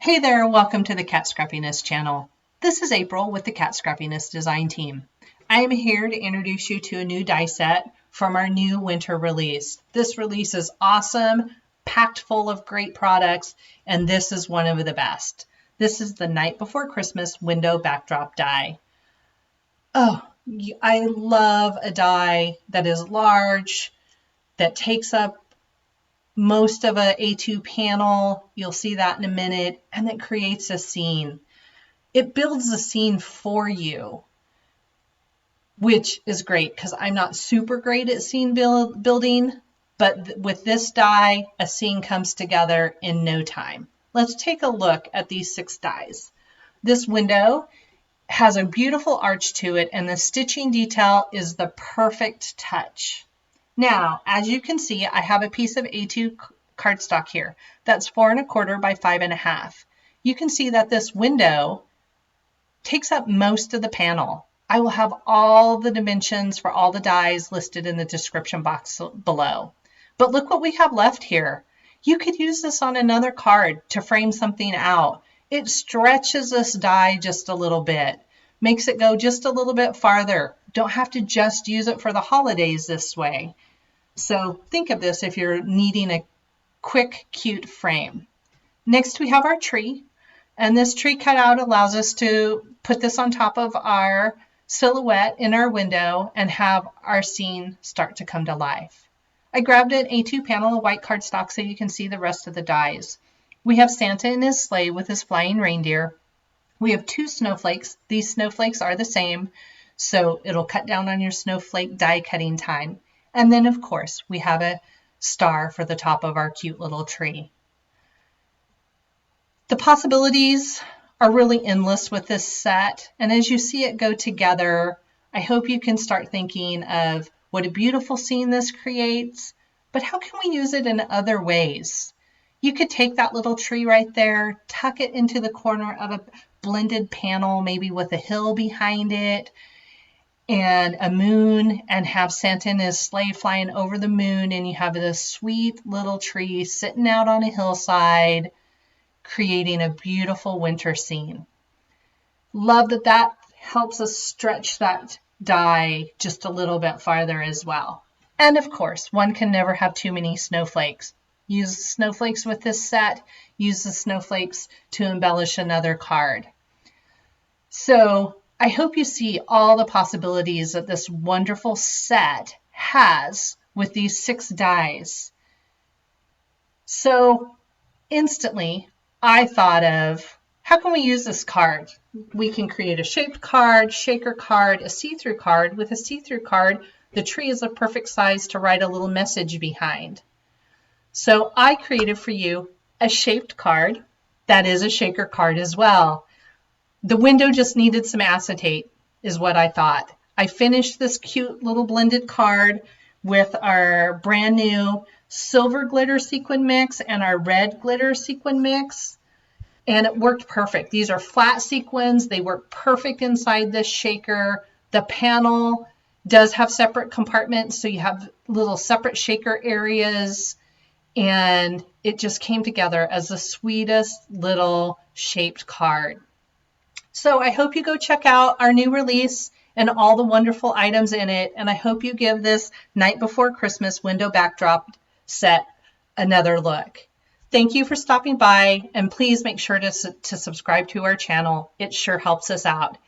Hey there, welcome to the Cat Scrappiness channel. This is April with the Cat Scrappiness design team. I am here to introduce you to a new die set from our new winter release. This release is awesome, packed full of great products, and this is one of the best. This is the Night Before Christmas window backdrop die. Oh, I love a die that is large, that takes up most of a A2 panel. You'll see that in a minute, and it creates a scene. It builds a scene for you, which is great because I'm not super great at scene building, but with this die, a scene comes together in no time. Let's take a look at these 6 dies. This window has a beautiful arch to it, and the stitching detail is the perfect touch. Now, as you can see, I have a piece of A2 cardstock here. That's 4 1/4 by 5 1/2. You can see that this window takes up most of the panel. I will have all the dimensions for all the dies listed in the description box below. But look what we have left here. You could use this on another card to frame something out. It stretches this die just a little bit, makes it go just a little bit farther. Don't have to just use it for the holidays this way. So think of this if you're needing a quick, cute frame. Next, we have our tree. And this tree cutout allows us to put this on top of our silhouette in our window and have our scene start to come to life. I grabbed an A2 panel of white cardstock so you can see the rest of the dies. We have Santa in his sleigh with his flying reindeer. We have 2 snowflakes. These snowflakes are the same, so it'll cut down on your snowflake die cutting time. And then, of course, we have a star for the top of our cute little tree. The possibilities are really endless with this set. And as you see it go together, I hope you can start thinking of what a beautiful scene this creates, but how can we use it in other ways? You could take that little tree right there, tuck it into the corner of a blended panel, maybe with a hill behind it, and a moon, and have Santa in his sleigh flying over the moon, and you have this sweet little tree sitting out on a hillside, creating a beautiful winter scene. Love that that helps us stretch that die just a little bit farther as well. And of course, one can never have too many snowflakes. Use the snowflakes with this set, use the snowflakes to embellish another card. So I hope you see all the possibilities that this wonderful set has with these 6 dies. So instantly, I thought of, how can we use this card? We can create a shaped card, shaker card, a see-through card. With a see-through card, the tree is a perfect size to write a little message behind. So I created for you a shaped card that is a shaker card as well. The window just needed some acetate, is what I thought. I finished this cute little blended card with our brand new silver glitter sequin mix and our red glitter sequin mix, and it worked perfect. These are flat sequins. They work perfect inside this shaker. The panel does have separate compartments, so you have little separate shaker areas, and it just came together as the sweetest little shaped card. So I hope you go check out our new release and all the wonderful items in it, and I hope you give this Night Before Christmas window backdrop set another look. Thank you for stopping by, and please make sure to subscribe to our channel. It sure helps us out.